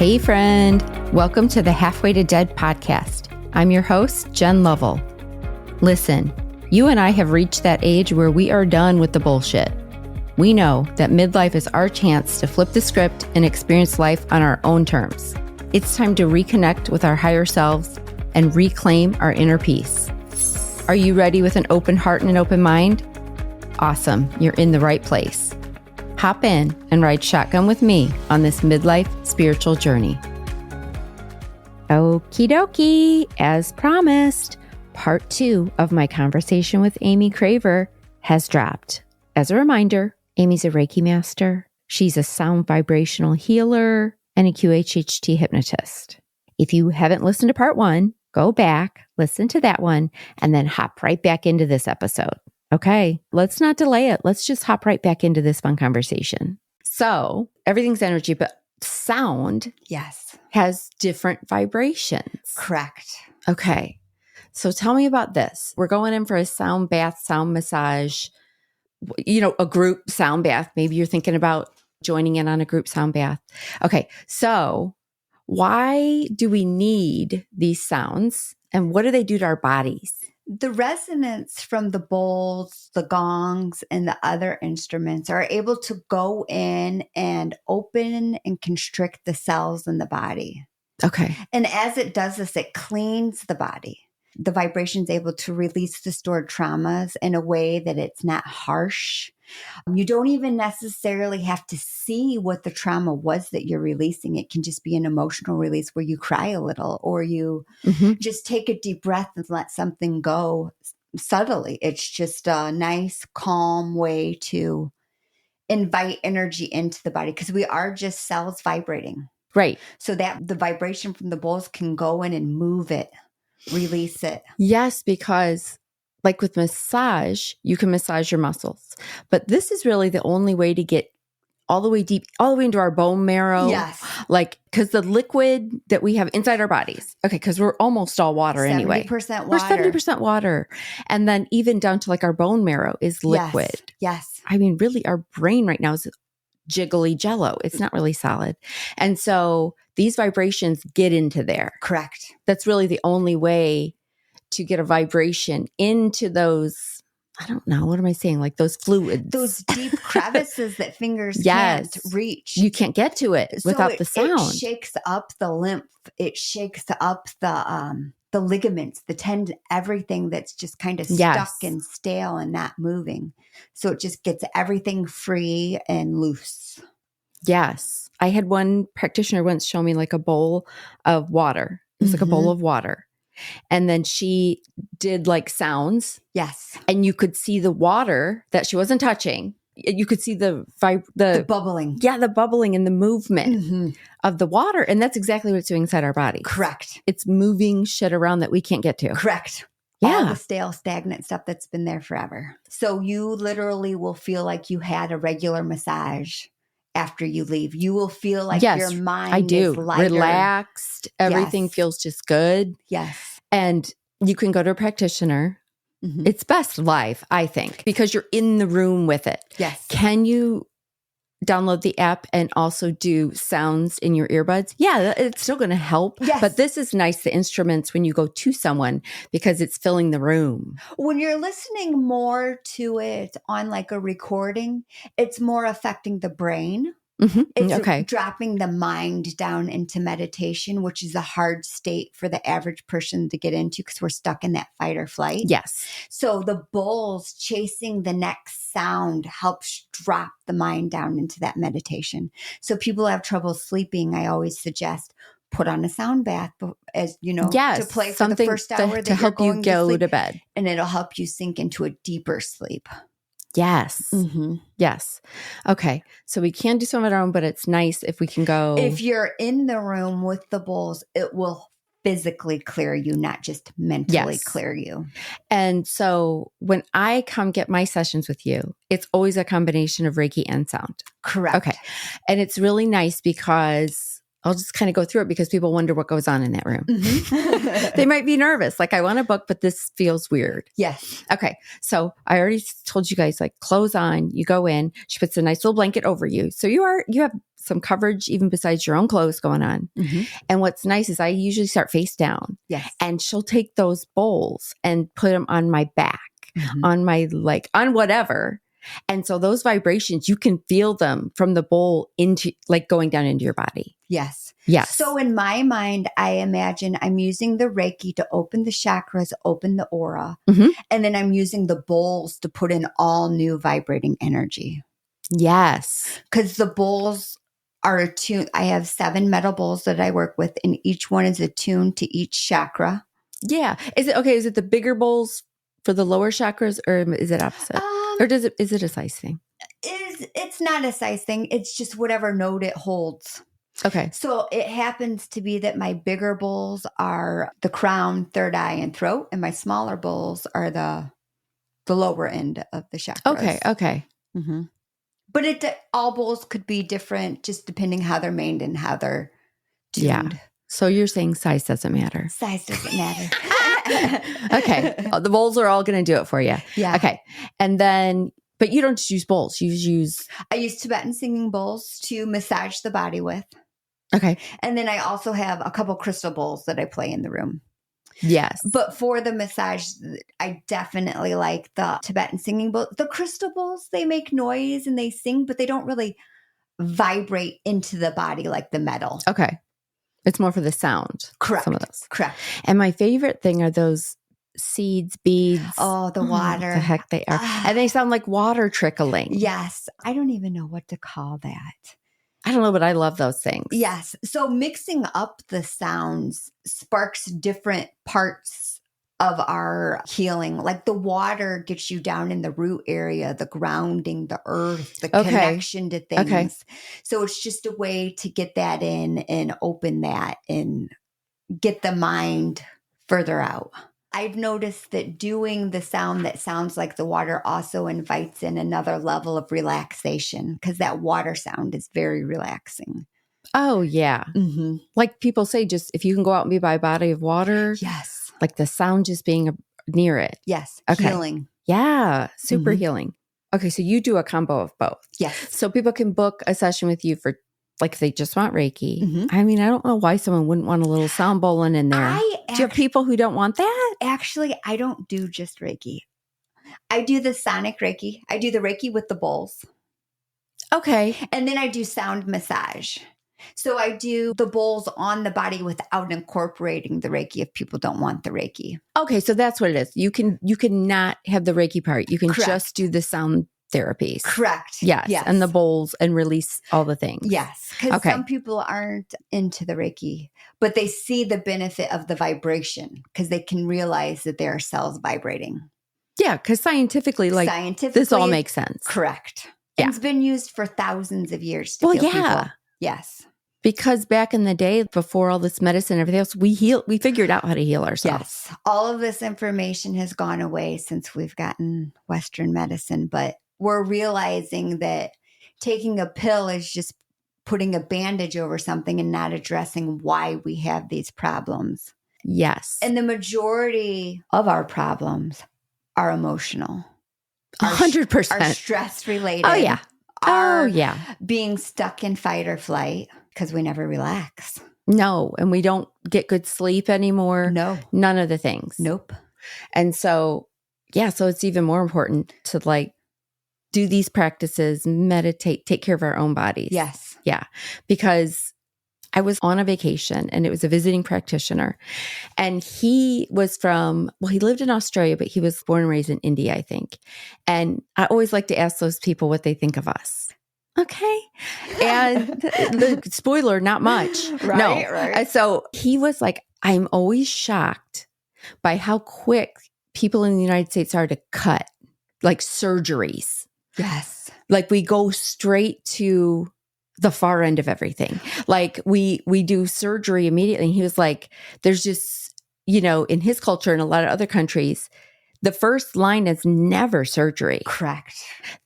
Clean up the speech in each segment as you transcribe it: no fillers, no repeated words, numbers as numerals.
Hey friend, welcome to the Halfway to Dead podcast. I'm your host, Jen Lovell. Listen, you and I have reached that age where we are done with the bullshit. We know that midlife is our chance to flip the script and experience life on our own terms. It's time to reconnect with our higher selves and reclaim our inner peace. Are you ready with an open heart and an open mind? Awesome, you're in the right place. Hop in and ride shotgun with me on this midlife spiritual journey. Okie dokie, as promised, part 2 of my conversation with Amy Craver has dropped. As a reminder, Amy's a Reiki master. She's a sound vibrational healer and a QHHT hypnotist. If you haven't listened to part 1, go back, listen to that one, and then hop right back into this episode. Okay, let's not delay it. Let's just hop right back into this fun conversation. So everything's energy, but sound has different vibrations. Correct. Okay, so tell me about this. We're going in for a sound bath, sound massage, a group sound bath. Maybe you're thinking about joining in on a group sound bath. Okay, so why do we need these sounds and what do they do to our bodies? The resonance from the bowls, the gongs, and the other instruments are able to go in and open and constrict the cells in the body. Okay. And as it does this, it cleans the body. The vibration is able to release the stored traumas in a way that it's not harsh. You don't even necessarily have to see what the trauma was that you're releasing. It can just be an emotional release where you cry a little or you just take a deep breath and let something go subtly. It's just a nice, calm way to invite energy into the body because we are just cells vibrating. Right. So that the vibration from the bowls can go in and move it, release it. Yes, because like with massage, you can massage your muscles. But this is really the only way to get all the way deep, all the way into our bone marrow. Yes. Like, because the liquid that we have inside our bodies, okay, because we're almost all water anyway. 70% water. We're 70% water. And then even down to like our bone marrow is liquid. Yes. I mean, really, our brain right now is jiggly jello. It's not really solid. And so these vibrations get into there. Correct. That's really the only way to get a vibration into those, I don't know, what am I saying? Like those fluids. Those deep crevices that fingers Yes. can't reach. You can't get to it without the sound. It shakes up the lymph. It shakes up the ligaments, the tendon, everything that's just kind of stuck and stale and not moving. So it just gets everything free and loose. Yes. I had one practitioner once show me like a bowl of water. It was like a bowl of water. And then she did like sounds. Yes. And you could see the water that she wasn't touching. You could see the bubbling. Yeah, the bubbling and the movement of the water. And that's exactly what it's doing inside our body. Correct. It's moving shit around that we can't get to. Correct. Yeah. All the stale, stagnant stuff that's been there forever. So you literally will feel like you had a regular massage after you leave. You will feel like your mind is lighter. Relaxed. Everything feels just good. Yes. And you can go to a practitioner. It's best live, I think, because you're in the room with it. Yes. Can you download the app and also do sounds in your earbuds? Yeah, it's still going to help. Yes. But this is nice, the instruments, when you go to someone, because it's filling the room. When you're listening more to it on like a recording, it's more affecting the brain. It's dropping the mind down into meditation, which is a hard state for the average person to get into because we're stuck in that fight or flight. Yes. So the bowls chasing the next sound helps drop the mind down into that meditation. So people have trouble sleeping. I always suggest put on a sound bath, as you know, to play for the first hour to help you go to bed, and it'll help you sink into a deeper sleep. Yes. Yes. Okay. So we can do some of our own, but it's nice if we can go. If you're in the room with the bowls, it will physically clear you, not just mentally clear you. And so when I come get my sessions with you, it's always a combination of Reiki and sound. Correct. Okay. And it's really nice because I'll just kind of go through it because people wonder what goes on in that room. They might be nervous. Like, I want to book, but this feels weird. Yes. Okay. So I already told you guys, like, clothes on, you go in, she puts a nice little blanket over you. So you have some coverage even besides your own clothes going on. And what's nice is I usually start face down. Yes. And she'll take those bowls and put them on my back, on my, like, on whatever. And so those vibrations, you can feel them from the bowl into, like, going down into your body. Yes. Yes. So in my mind, I imagine I'm using the Reiki to open the chakras, open the aura. And then I'm using the bowls to put in all new vibrating energy. Yes. Because the bowls are attuned. I have 7 metal bowls that I work with, and each one is attuned to each chakra. Yeah. Is it okay? Is it the bigger bowls for the lower chakras, or is it opposite? Or is it a size thing? It's not a size thing. It's just whatever node it holds. Okay. So it happens to be that my bigger bowls are the crown, third eye, and throat, and my smaller bowls are the lower end of the chakras. Okay. But all bowls could be different, just depending how they're made and how they're tuned. Yeah. So you're saying size doesn't matter. Size doesn't matter. Okay. The bowls are all going to do it for you. Yeah. Okay. And then, but you don't just use bowls. You use. I use Tibetan singing bowls to massage the body with. Okay. And then I also have a couple crystal bowls that I play in the room. Yes. But for the massage, I definitely like the Tibetan singing bowls. The crystal bowls, they make noise and they sing, but they don't really vibrate into the body like the metal. Okay. It's more for the sound. Correct. Some of those. Correct. And my favorite thing are those seeds, beads. Oh, the water. The heck they are. And they sound like water trickling. Yes. I don't even know what to call that. I don't know, but I love those things. Yes. So mixing up the sounds sparks different parts of our healing. Like the water gets you down in the root area, the grounding, the earth, the connection to things. Okay. So it's just a way to get that in and open that and get the mind further out. I've noticed that doing the sound that sounds like the water also invites in another level of relaxation, because that water sound is very relaxing. Oh, yeah. Like people say, just if you can go out and be by a body of water. Yes. Like the sound just being near it. Yes. Okay. Healing. Yeah. Super healing. Okay. So you do a combo of both. Yes. So people can book a session with you for, like, if they just want Reiki. I mean, I don't know why someone wouldn't want a little sound bowling in there. Do you have people who don't want that? Actually, I don't do just Reiki. I do the sonic Reiki. I do the Reiki with the bowls. Okay. And then I do sound massage. So I do the bowls on the body without incorporating the Reiki if people don't want the Reiki. Okay. So that's what it is. You can not have the Reiki part. You can Correct. just do the sound therapies. Correct. Yes. And the bowls and release all the things. Yes. Because some people aren't into the Reiki, but they see the benefit of the vibration because they can realize that there are cells vibrating. Yeah. Because scientifically, this all makes sense. Correct. Yeah. And it's been used for thousands of years to heal people. Yes. Because back in the day, before all this medicine and everything else, we figured out how to heal ourselves. Yes. All of this information has gone away since we've gotten Western medicine, but we're realizing that taking a pill is just putting a bandage over something and not addressing why we have these problems. Yes. And the majority of our problems are emotional. 100%. Are stress related. Oh, yeah. Being stuck in fight or flight because we never relax. No. And we don't get good sleep anymore. No. None of the things. Nope. And so, so it's even more important to do these practices, meditate, take care of our own bodies. Yes. Yeah. Because I was on a vacation and it was a visiting practitioner. And he was he lived in Australia, but he was born and raised in India, I think. And I always like to ask those people what they think of us. Okay. And the spoiler, not much. Right. So he was like, I'm always shocked by how quick people in the United States are to cut, like surgeries. Yes. Like we go straight to the far end of everything. Like we do surgery immediately. And he was like, there's just, in his culture and a lot of other countries, the first line is never surgery. Correct.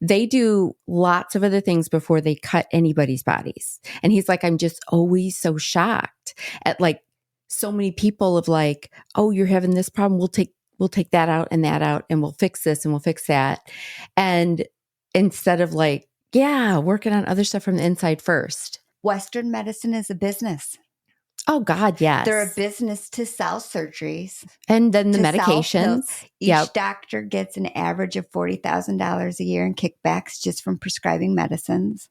They do lots of other things before they cut anybody's bodies. And he's like, I'm just always so shocked at so many people of oh, you're having this problem. We'll take that out and we'll fix this and we'll fix that. And instead of working on other stuff from the inside first. Western medicine is a business. Oh, God, yes. They're a business to sell surgeries. And then the to sell medications. pills. Each doctor gets an average of $40,000 a year in kickbacks just from prescribing medicines.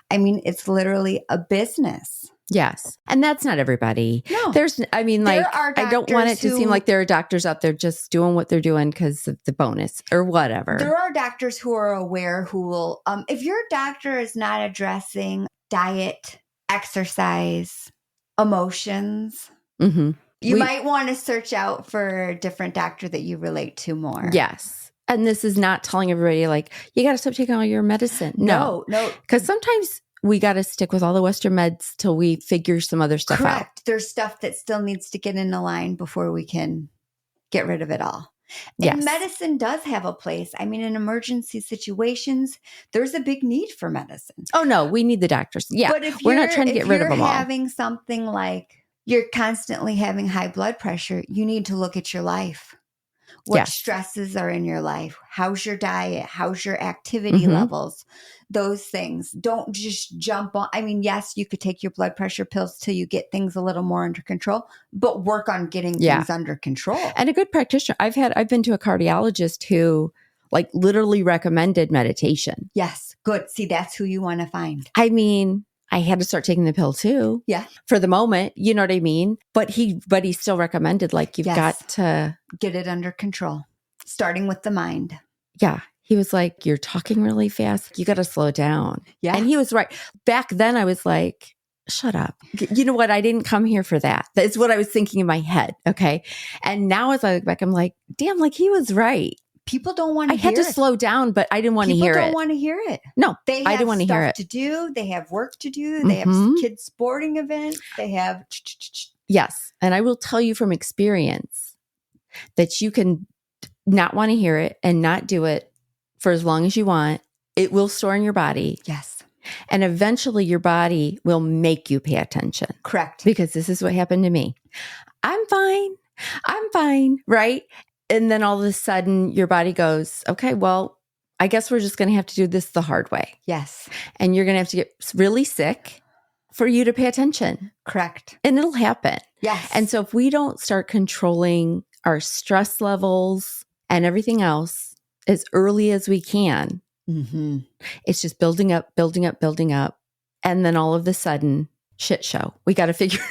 I mean, it's literally a business. Yes. And that's not everybody. No. I don't want it to seem like there are doctors out there just doing what they're doing because of the bonus or whatever. There are doctors who are aware who will, if your doctor is not addressing diet, exercise, emotions, you might want to search out for a different doctor that you relate to more. Yes. And this is not telling everybody like, you got to stop taking all your medicine. No. Because sometimes we got to stick with all the Western meds till we figure some other stuff out. Correct. There's stuff that still needs to get in the line before we can get rid of it all. Yes. And medicine does have a place. I mean, in emergency situations, there's a big need for medicine. Oh, no, we need the doctors. Yeah. But if we're not trying to get rid of them all. If you're having something like you're constantly having high blood pressure, you need to look at your life. What stresses are in your life? How's your diet? How's your activity levels? Those things. Don't just jump on. I mean, yes, you could take your blood pressure pills till you get things a little more under control, but work on getting things under control. And a good practitioner. I've been to a cardiologist who like literally recommended meditation. Yes. Good. See, that's who you want to find. I mean, I had to start taking the pill too. Yeah. For the moment, you know what I mean? But he still recommended like, you've got to get it under control, starting with the mind. Yeah. He was like, you're talking really fast. You got to slow down. Yeah. And he was right. Back then I was like, shut up. You know what? I didn't come here for that. That's what I was thinking in my head. Okay. And now as I look back, I'm like, damn, like he was right. People don't want to hear it. I had to slow down, but I didn't want to hear it. People don't want to hear it. No, I didn't want to hear it. They have stuff to do. They have work to do. They have kids' sporting events. They have. Yes. And I will tell you from experience that you can not want to hear it and not do it for as long as you want. It will store in your body. Yes. And eventually your body will make you pay attention. Correct. Because this is what happened to me. I'm fine. Right? And then all of a sudden your body goes, okay, well, I guess we're just going to have to do this the hard way. Yes. And you're going to have to get really sick for you to pay attention. Correct. And it'll happen. Yes. And so if we don't start controlling our stress levels and everything else as early as we can, it's just building up. And then all of a sudden, shit show. We got to figure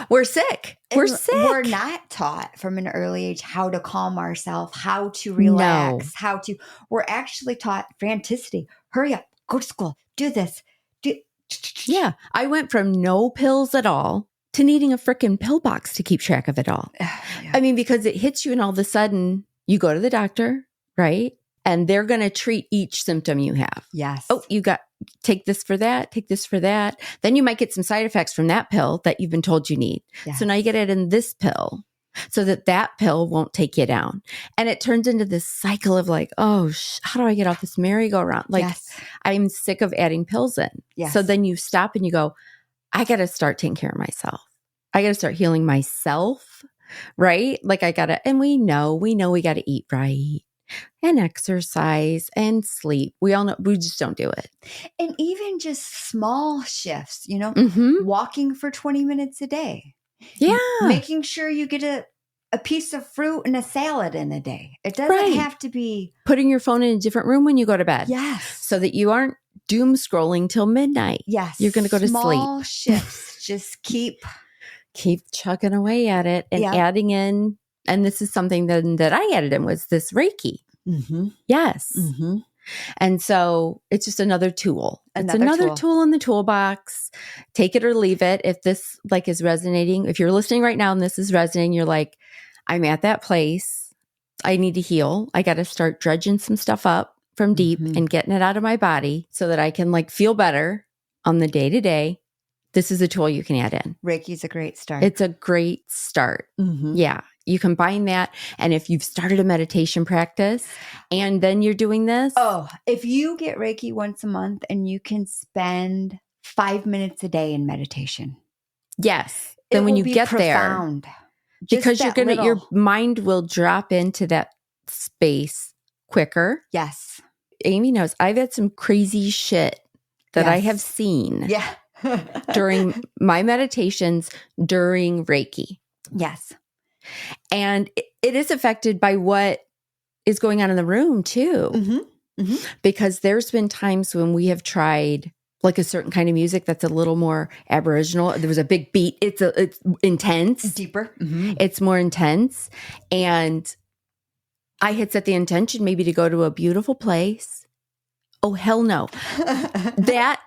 we're sick. We're sick. We're not taught from an early age how to calm ourselves, how to relax, we're actually taught franticity. Hurry up, go to school, do this. Yeah. I went from no pills at all to needing a freaking pill box to keep track of it all. Yeah. I mean, because it hits you and all of a sudden you go to the doctor, right? And they're going to treat each symptom you have. Yes. Oh, you got take this for that, take this for that. Then you might get some side effects from that pill that you've been told you need. Yes. So now you get it in this pill so that pill won't take you down. And it turns into this cycle of like, oh, how do I get off this merry-go-round? Like I'm sick of adding pills in. Yes. So then you stop and you go, I got to start taking care of myself. I got to start healing myself, right? Like and we know we got to eat right. And exercise and sleep. We all know we just don't do it. And even just small shifts, walking for 20 minutes a day. Yeah. Making sure you get a piece of fruit and a salad in a day. It doesn't have to be. Putting your phone in a different room when you go to bed. Yes. So that you aren't doom scrolling till midnight. Yes. You're going to go to sleep. Small shifts. Just keep chugging away at it and adding in. And this is something that I added in was this Reiki. Yes. And so it's just another tool. It's another tool in the toolbox. Take it or leave it. If this like is resonating, if you're listening right now and this is resonating, you're like, I'm at that place. I need to heal. I got to start dredging some stuff up from deep and getting it out of my body so that I can like feel better on the day to day. This is a tool you can add in. Reiki's a great start. It's a great start. Yeah. You combine that. And if you've started a meditation practice and then you're doing this. Oh, if you get Reiki once a month and you can spend 5 minutes a day in meditation. Yes. Then when you get profound. there, because your mind will drop into that space quicker. Yes. Amy knows I've had some crazy shit that I have seen. Yeah. during my meditations, during Reiki. Yes. And it is affected by what is going on in the room too. Mm-hmm. Mm-hmm. Because there's been times when we have tried like a certain kind of music that's a little more Aboriginal. There was a big beat. It's intense. Deeper. Mm-hmm. It's more intense. And I had set the intention maybe to go to a beautiful place. Oh, hell no. That,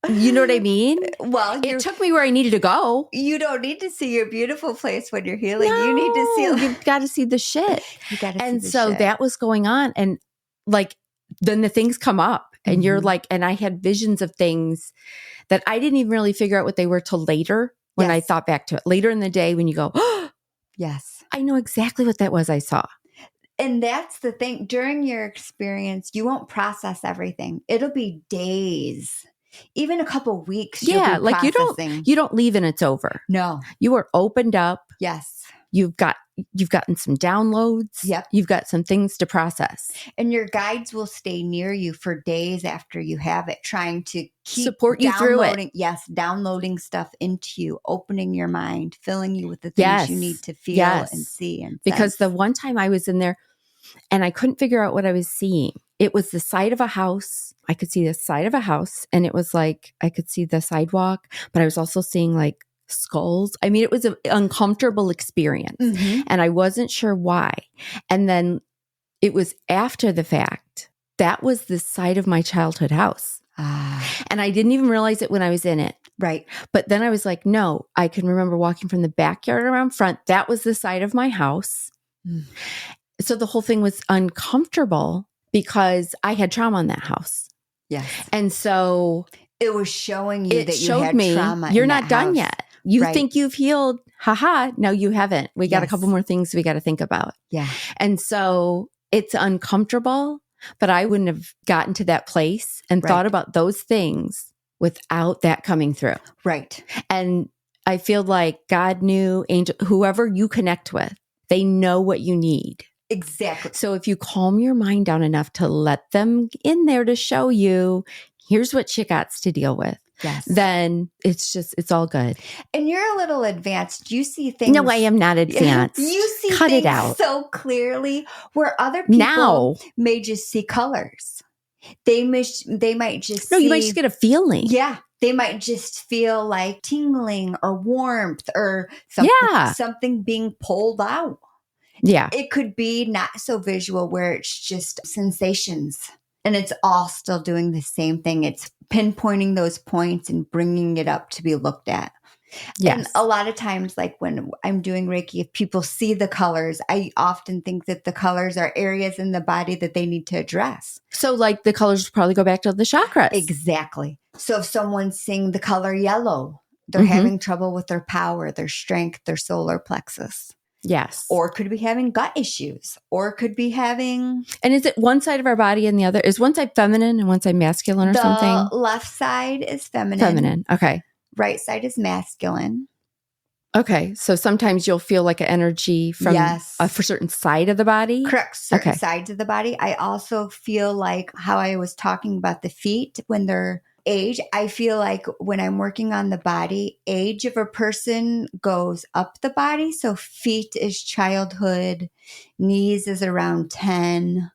you know what I mean? Well, it took me where I needed to go. You don't need to see your beautiful place when you're healing. No, you need to see. You've got to see the shit. You got to see And the so shit. that was going on. And like, then the things come up and you're like, and I had visions of things that I didn't even really figure out what they were till later when I thought back to it. Later in the day when you go, oh, yes, I know exactly what that was I saw. And that's the thing. During your experience, you won't process everything. It'll be days, even a couple weeks. Yeah, you'll be like processing. you don't leave and it's over. No, you are opened up. Yes. You've gotten some downloads. Yep. You've got some things to process. And your guides will stay near you for days after you have it, trying to keep support you through it. Yes, downloading stuff into you, opening your mind, filling you with the things you need to feel and see. And because sense. the one time I was in there and I couldn't figure out what I was seeing. It was the side of a house. I could see the side of a house and it was like, I could see the sidewalk, but I was also seeing like skulls. I mean, it was an uncomfortable experience and I wasn't sure why. And then it was after the fact, that was the side of my childhood house. And I didn't even realize it when I was in it. Right. But then I was like, no, I can remember walking from the backyard around front. That was the side of my house. So the whole thing was uncomfortable because I had trauma in that house. Yes. And so it was showing you that you had me, trauma. You're not done yet. You think you've healed. Haha. No, you haven't. We got a couple more things we got to think about. Yeah. And so it's uncomfortable, but I wouldn't have gotten to that place and thought about those things without that coming through. Right. And I feel like God knew, angel, whoever you connect with, they know what you need. Exactly. So if you calm your mind down enough to let them in there to show you, here's what you got to deal with. Yes. Then it's all good. And you're a little advanced. You see things. No, I am not advanced. You see Cut things it out. so clearly where other people may just see colors. They might just you might just get a feeling. Yeah. They might just feel like tingling or warmth or something being pulled out. Yeah. It could be not so visual where it's just sensations and it's all still doing the same thing. It's pinpointing those points and bringing it up to be looked at. Yes. And a lot of times, like when I'm doing Reiki, if people see the colors, I often think that the colors are areas in the body that they need to address. So like the colors probably go back to the chakras. Exactly. So if someone's seeing the color yellow, they're having trouble with their power, their strength, their solar plexus. Yes. Or could be having gut issues, or could be having... And is it one side of our body and the other? Is one side feminine and one side masculine or something? The left side is feminine. Feminine. Okay. Right side is masculine. Okay. So sometimes you'll feel like an energy from for certain side of the body? Correct. Certain sides of the body. I also feel like how I was talking about the feet when they're age. I feel like when I'm working on the body, age of a person goes up the body. So feet is childhood, knees is around 10,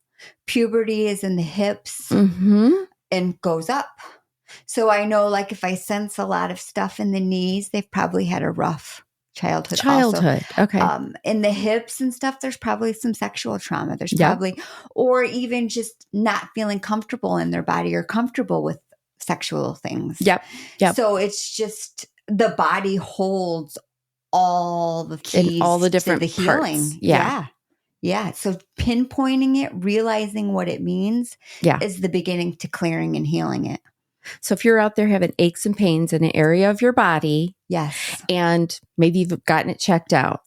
puberty is in the hips and goes up. So I know like if I sense a lot of stuff in the knees, they've probably had a rough childhood. Also. Okay. In the hips and stuff, there's probably some sexual trauma. There's probably, or even just not feeling comfortable in their body or comfortable with sexual things. Yep. So it's just the body holds all the keys in all the different to the healing. Parts. Yeah. So pinpointing it, realizing what it means is the beginning to clearing and healing it. So if you're out there having aches and pains in an area of your body, and maybe you've gotten it checked out,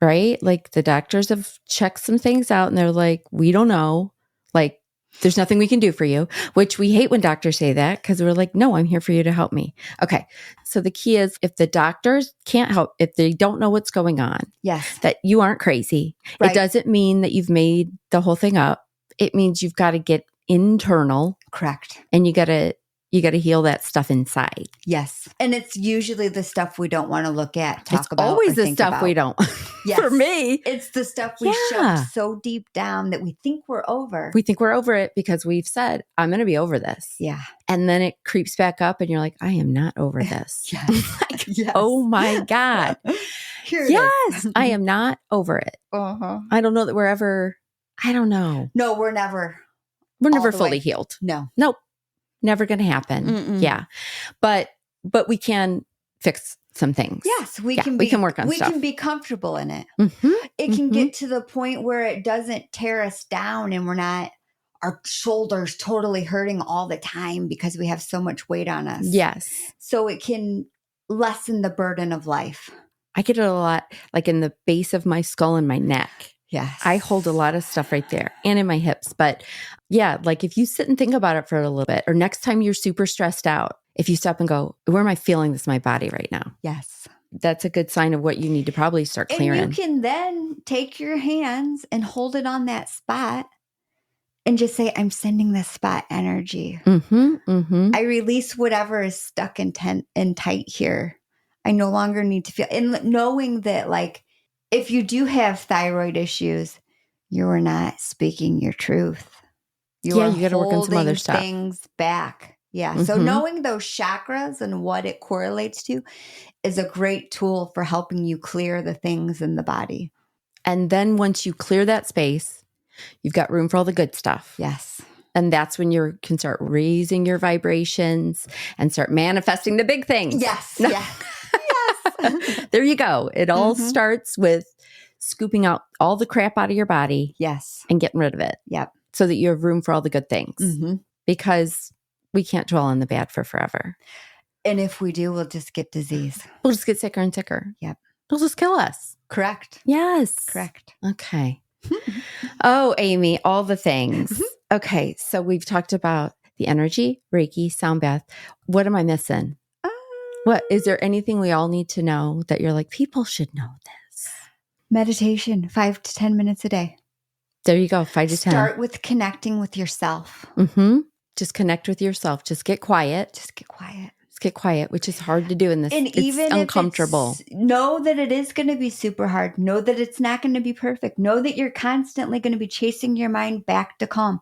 right? Like the doctors have checked some things out and they're like, we don't know, like there's nothing we can do for you, which we hate when doctors say that because we're like, no, I'm here for you to help me. Okay. So the key is if the doctors can't help, if they don't know what's going on, that you aren't crazy. Right. It doesn't mean that you've made the whole thing up. It means you've got to get internal. Correct. And you got to you got to heal that stuff inside. Yes. And it's usually the stuff we don't want to look at, talk It's about. always or the think stuff about. we don't. Yes. For me. It's the stuff we shoved so deep down that we think we're over. We think we're over it because we've said, I'm going to be over this. Yeah. And then it creeps back up and you're like, I am not over this. Yes. Like, Yes. oh my God. Here it Yes. is. I am not over it. Uh-huh. I don't know that we're ever, I don't know. No, we're never Fully healed. No. Nope. Never going to happen. Mm-mm. Yeah. But we can fix some things. Yes, we can work on stuff. We can be comfortable in it. Mm-hmm. It can get to the point where it doesn't tear us down and we're not, our shoulders totally hurting all the time because we have so much weight on us. Yes. So it can lessen the burden of life. I get it a lot, like in the base of my skull and my neck. Yes. I hold a lot of stuff right there and in my hips. But yeah, like if you sit and think about it for a little bit, or next time you're super stressed out, if you stop and go, where am I feeling this in my body right now? Yes. That's a good sign of what you need to probably start clearing. And you can then take your hands and hold it on that spot and just say, I'm sending this spot energy. Mm-hmm, mm-hmm. I release whatever is stuck and tight here. I no longer need to feel, and knowing that, like, if you do have thyroid issues, you are not speaking your truth. You got to work on some other stuff. Things back. Yeah. Mm-hmm. So knowing those chakras and what it correlates to is a great tool for helping you clear the things in the body. And then once you clear that space, you've got room for all the good stuff. Yes. And that's when you can start raising your vibrations and start manifesting the big things. Yes. Yeah. Yes. There you go. It all starts with scooping out all the crap out of your body. Yes. And getting rid of it. Yep. So that you have room for all the good things. Mm-hmm. Because we can't dwell on the bad for forever. And if we do, we'll just get disease. We'll just get sicker and sicker. Yep. It'll just kill us. Correct. Yes. Correct. Okay. Oh, Amy, all the things. Okay. So we've talked about the energy, Reiki, sound bath. What am I missing? What is there anything we all need to know that you're like, people should know this? Meditation, 5 to 10 minutes a day. There you go. 5 to 10. Start with connecting with yourself. Mm-hmm. Just connect with yourself. Just get quiet. Just get quiet. Just get quiet, which is hard to do in this. And it's even uncomfortable. Know that it is going to be super hard. Know that it's not going to be perfect. Know that you're constantly going to be chasing your mind back to calm.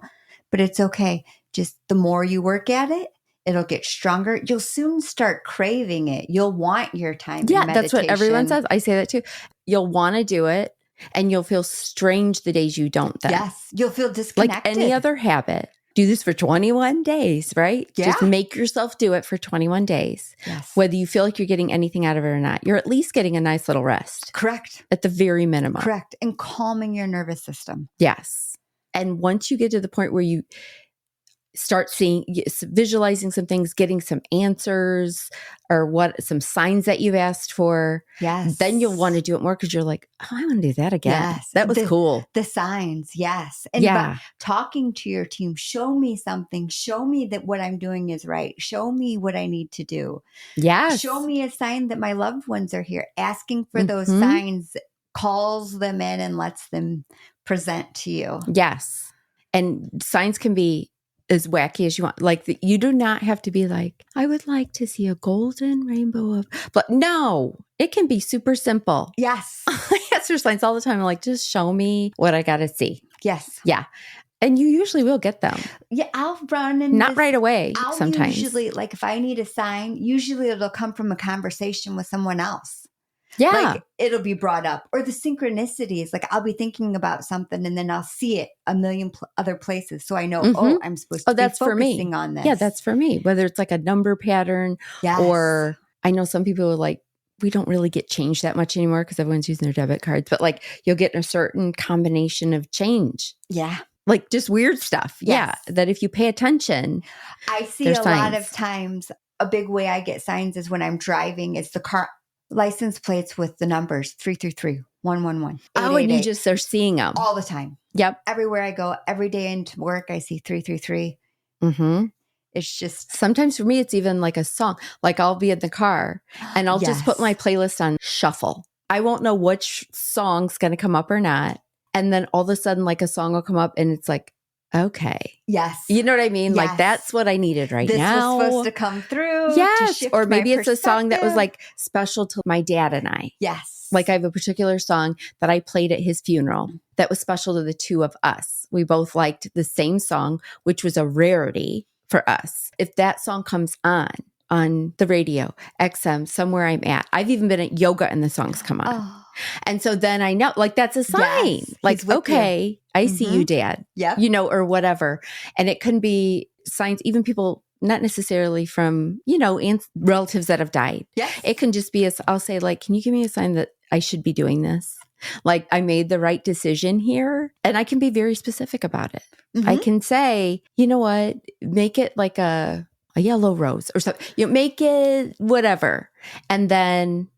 But it's okay. Just the more you work at it, it'll get stronger. You'll soon start craving it. You'll want your time. Yeah, that's what everyone says. I say that too. You'll want to do it and you'll feel strange the days you don't then. Yes. You'll feel disconnected. Like any other habit. Do this for 21 days, right? Yeah. Just make yourself do it for 21 days. Yes. Whether you feel like you're getting anything out of it or not, you're at least getting a nice little rest. Correct. At the very minimum. Correct. And calming your nervous system. Yes. And once you get to the point where you start visualizing some things, getting some answers or some signs that you've asked for. Yes. Then you'll want to do it more because you're like, oh, I want to do that again. Yes. That was cool. The signs. Yes. And talking to your team, show me something. Show me that what I'm doing is right. Show me what I need to do. Yes. Show me a sign that my loved ones are here. Asking for those signs calls them in and lets them present to you. Yes. And signs can be as wacky as you want. Like you do not have to be like, I would like to see a golden rainbow of, but no, it can be super simple. Yes. I answer signs all the time. I'm like, just show me what I got to see. Yes. Yeah. And you usually will get them. Yeah. I'll run and not right away. Sometimes. Usually, like if I need a sign, usually it'll come from a conversation with someone else. Yeah. Like it'll be brought up, or the synchronicities. Like I'll be thinking about something and then I'll see it a million other places. So I know, I'm supposed to be focusing on this. Yeah, that's for me. Whether it's like a number pattern or I know some people are like, we don't really get change that much anymore because everyone's using their debit cards, but like you'll get a certain combination of change. Yeah. Like just weird stuff. Yes. Yeah. That if you pay attention. I see a lot of times a big way I get signs is when I'm driving, it's the car license plates with the numbers 333 111. Oh, and you just are seeing them all the time. Yep. Everywhere I go, every day into work, I see 333. Mm-hmm. It's just sometimes for me, it's even like a song. Like I'll be in the car and I'll just put my playlist on shuffle. I won't know which song's going to come up or not. And then all of a sudden, like a song will come up and it's like okay. Yes. You know what I mean? Yes. Like, that's what I needed right now. This was supposed to come through. Yes. To shift Or maybe my it's a song that was perspective. like special to my dad and I. Yes. Like, I have a particular song that I played at his funeral that was special to the two of us. We both liked the same song, which was a rarity for us. If that song comes on the radio, XM, somewhere I'm at, I've even been at yoga and the songs come on. Oh. And so then I know, like, that's a sign. Yes, like, he's with okay, I see you, Dad. Yep. You know, or whatever. And it can be signs, even people not necessarily from, relatives that have died. Yes. It can just be, I'll say, like, can you give me a sign that I should be doing this? Like, I made the right decision here. And I can be very specific about it. I can say, you know what, make it like a yellow rose or something. Make it whatever. And then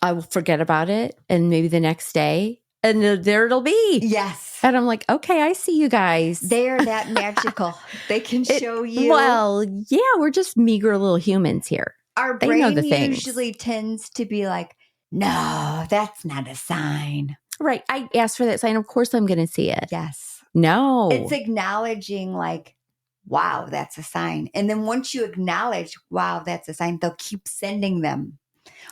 I will forget about it. And maybe the next day, and there it'll be. Yes. And I'm like, okay, I see you guys. They're that magical. They can show you. Well, yeah, we're just meager little humans here. Our They know brain the things. usually tends to be like, no, that's not a sign. Right. I asked for that sign. Of course I'm going to see it. Yes. No. It's acknowledging like, wow, that's a sign. And then once you acknowledge, wow, that's a sign, they'll keep sending them.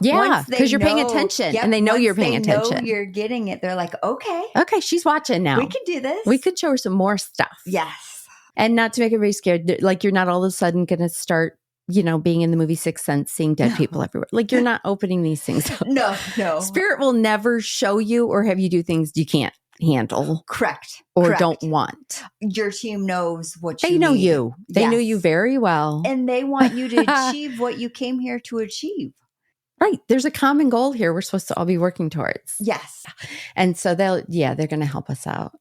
Yeah, because you're paying attention and they know you're paying attention. They know you're getting it. They're like, okay. Okay, she's watching now. We can do this. We could show her some more stuff. Yes. And not to make everybody scared. Like, you're not all of a sudden going to start, being in the movie Sixth Sense, seeing dead people everywhere. Like, you're not opening these things up. No. Spirit will never show you or have you do things you can't handle. Correct. Or don't want. Your team knows what They know you. They know you very well. And they want you to achieve what you came here to achieve. Right. There's a common goal here we're supposed to all be working towards. Yes. And so they're going to help us out.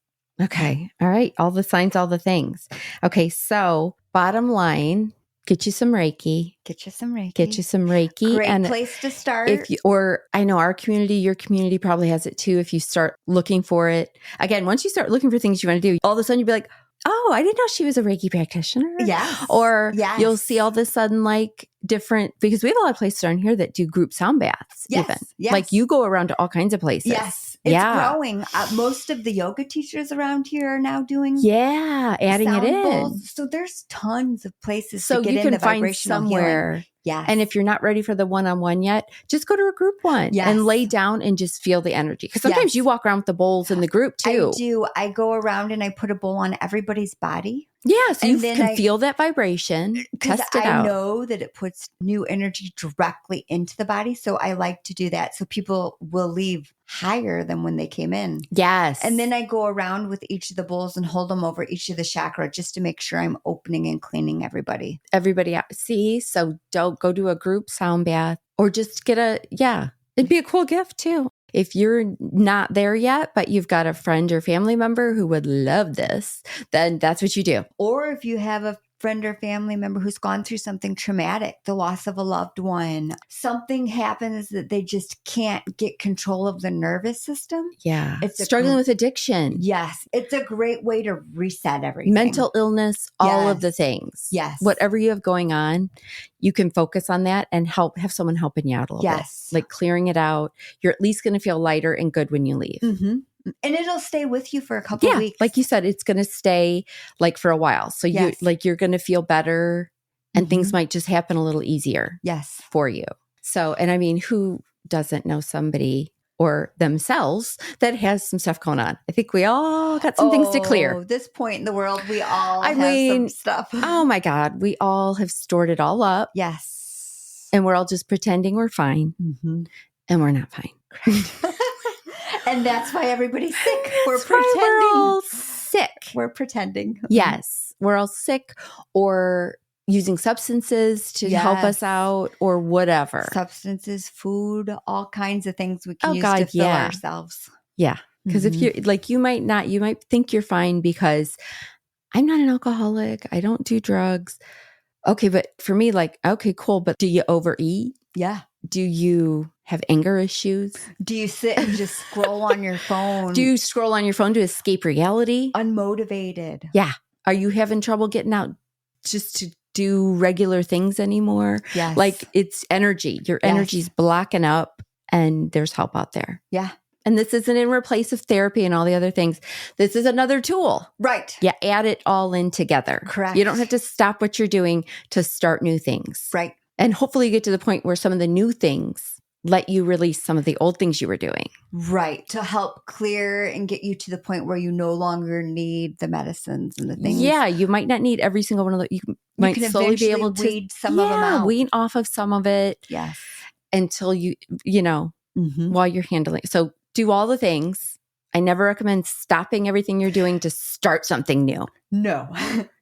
Okay. All right. All the signs, all the things. Okay. So bottom line, get you some Reiki. Get you some Reiki. Great place to start. Or I know our community, your community probably has it too. If you start looking for it, again, once you start looking for things you want to do, all of a sudden you'll be like, oh, I didn't know she was a Reiki practitioner. Yes. Or you'll see all of a sudden like different, because we have a lot of places around here that do group sound baths. Yes. Even. Yes. Like, you go around to all kinds of places. Yes. It's growing. Most of the yoga teachers around here are now doing adding it in. Bowls. So there's tons of places so to get you in can the find vibrational somewhere. Healing. Yes. And if you're not ready for the one-on-one yet, just go to a group one and lay down and just feel the energy. Because sometimes you walk around with the bowls in the group too. I do. I go around and I put a bowl on everybody's body. Yeah, so you can feel that vibration. Test it out. I know that it puts new energy directly into the body. So I like to do that. So people will leave higher than when they came in. Yes. And then I go around with each of the bowls and hold them over each of the chakra just to make sure I'm opening and cleaning everybody. Everybody out. See, so don't go do a group sound bath or just get it'd be a cool gift too. If you're not there yet, but you've got a friend or family member who would love this, then that's what you do. Or if you have a friend or family member who's gone through something traumatic, the loss of a loved one, something happens that they just can't get control of the nervous system. Yeah. It's struggling with addiction. Yes. It's a great way to reset everything. Mental illness, all of the things. Yes. Whatever you have going on, you can focus on that and have someone helping you out a little bit. Like clearing it out. You're at least going to feel lighter and good when you leave. Mm-hmm. And it'll stay with you for a couple of weeks. Like you said, it's going to stay like for a while. So you're going to feel better and things might just happen a little easier for you. So, and I mean, who doesn't know somebody or themselves that has some stuff going on? I think we all got some things to clear. At this point in the world, we all have some stuff. Oh my God. We all have stored it all up. Yes. And we're all just pretending we're fine. Mm-hmm. And we're not fine. And that's why everybody's sick. We're pretending. We're all sick. We're pretending. Yes. We're all sick or using substances to help us out or whatever. Substances, food, all kinds of things we can use to fill ourselves. Yeah. Because if you're like, you might think you're fine because I'm not an alcoholic. I don't do drugs. Okay. But for me, like, okay, cool. But do you overeat? Yeah. Do you have anger issues? Do you sit and just scroll on your phone? Do you scroll on your phone to escape reality? Unmotivated. Yeah. Are you having trouble getting out just to do regular things anymore? Yes. Like, it's energy. Your energy's blocking up and there's help out there. Yeah. And this isn't in replace of therapy and all the other things. This is another tool. Right. Yeah, add it all in together. Correct. You don't have to stop what you're doing to start new things. Right. And hopefully you get to the point where some of the new things let you release some of the old things you were doing. Right. To help clear and get you to the point where you no longer need the medicines and the things. Yeah, you might not need every single one of those. You might slowly be able to weed some of them out. wean off of some of it. Yes. Until you know, while you're handling. So do all the things. I never recommend stopping everything you're doing to start something new. No.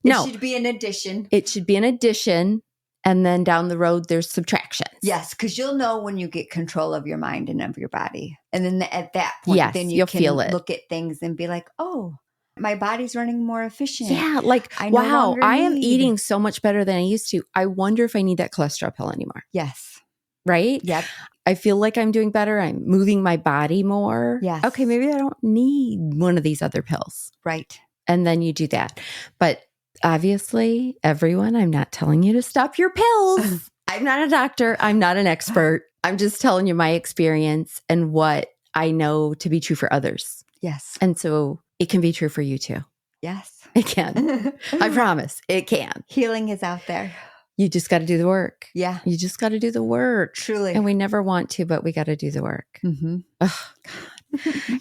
No. It should be an addition. It should be an addition. And then down the road, there's subtractions. Yes, because you'll know when you get control of your mind and of your body. And then at that point, then you can feel it. Look at things and be like, oh, my body's running more efficient. Yeah, like, wow, I am eating so much better than I used to. I wonder if I need that cholesterol pill anymore. Yes. Right? Yep. I feel like I'm doing better. I'm moving my body more. Yes. Okay, maybe I don't need one of these other pills. Right. And then you do that. But obviously, everyone, I'm not telling you to stop your pills. I'm not a doctor. I'm not an expert. I'm just telling you my experience and what I know to be true for others. Yes. And so it can be true for you too. Yes. It can. I promise it can. Healing is out there. You just got to do the work. Yeah. You just got to do the work. Truly. And we never want to, but we got to do the work. Mm-hmm.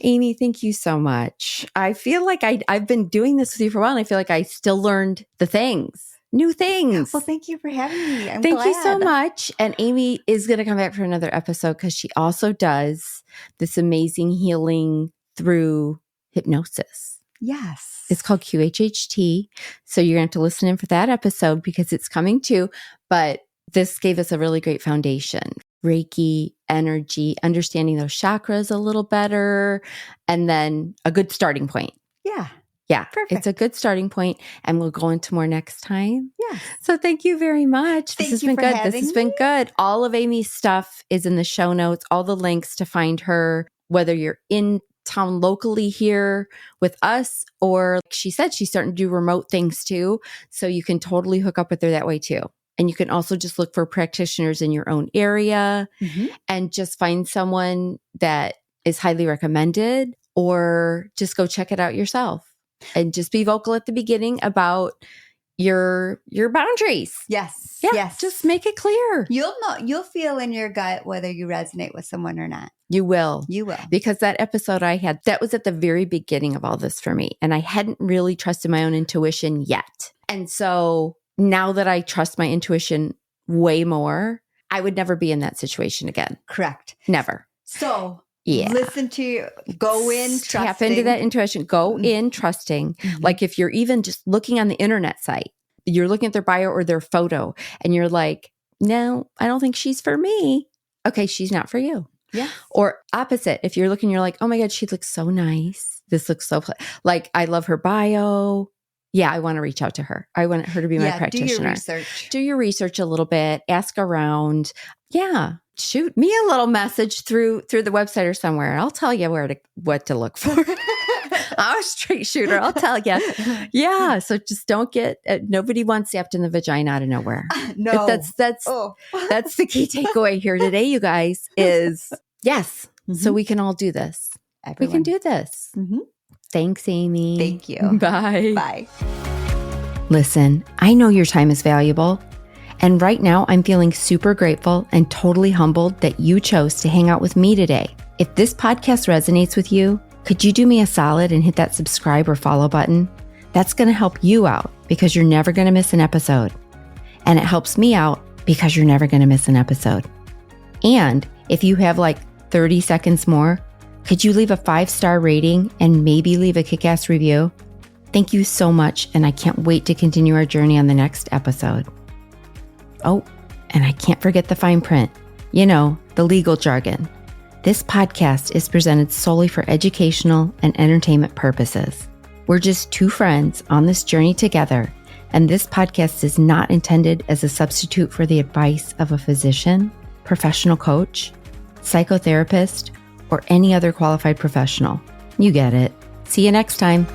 Amy, thank you so much. I feel like I've been doing this with you for a while, and I feel like I still learned the things, new things. Well, thank you for having me. I'm Thank glad. you so much. And Amy is going to come back for another episode because she also does this amazing healing through hypnosis. Yes. It's called QHHT. So you're going to have to listen in for that episode because it's coming too. But this gave us a really great foundation. Reiki, energy, understanding those chakras a little better, and then a good starting point. Yeah. Yeah. Perfect. It's a good starting point, and we'll go into more next time. Yes. So thank you very much. Thank This has you been for good. having This has been me. good. All of Amy's stuff is in the show notes, all the links to find her, whether you're in town locally here with us, or like she said, she's starting to do remote things too. So you can totally hook up with her that way too. And you can also just look for practitioners in your own area and just find someone that is highly recommended, or just go check it out yourself and just be vocal at the beginning about your boundaries. Yes. Yeah. Yes. Just make it clear. You'll know, you'll feel in your gut whether you resonate with someone or not. You will. You will. Because that episode I had, that was at the very beginning of all this for me. And I hadn't really trusted my own intuition yet. And so now that I trust my intuition way more, I would never be in that situation again. Correct. Never. So Yeah. listen to, go in, trusting. Tap into that intuition. Go in trusting. Like if you're even just looking on the internet site, you're looking at their bio or their photo and you're like, no, I don't think she's for me. Okay, she's not for you. Yeah. Or opposite, if you're looking, you're like, oh my God, she looks so nice. This looks so, like, I love her bio. Yeah, I want to reach out to her. I want her to be my practitioner. Do your research. Do your research a little bit. Ask around. Yeah. Shoot me a little message through the website or somewhere. I'll tell you what to look for. I'm a straight shooter. I'll tell you. Yeah. So just don't get, nobody wants zapped in the vagina out of nowhere. No. That's the key takeaway here today, you guys, is yes. So we can all do this. Everyone. We can do this. Thanks, Amy. Thank you. Bye. Bye. Listen, I know your time is valuable. And right now, I'm feeling super grateful and totally humbled that you chose to hang out with me today. If this podcast resonates with you, could you do me a solid and hit that subscribe or follow button? That's going to help you out because you're never going to miss an episode. And it helps me out because you're never going to miss an episode. And if you have like 30 seconds more, could you leave a 5-star rating and maybe leave a kick-ass review? Thank you so much, and I can't wait to continue our journey on the next episode. Oh, and I can't forget the fine print. You know, the legal jargon. This podcast is presented solely for educational and entertainment purposes. We're just two friends on this journey together, and this podcast is not intended as a substitute for the advice of a physician, professional coach, psychotherapist, or any other qualified professional. You get it. See you next time.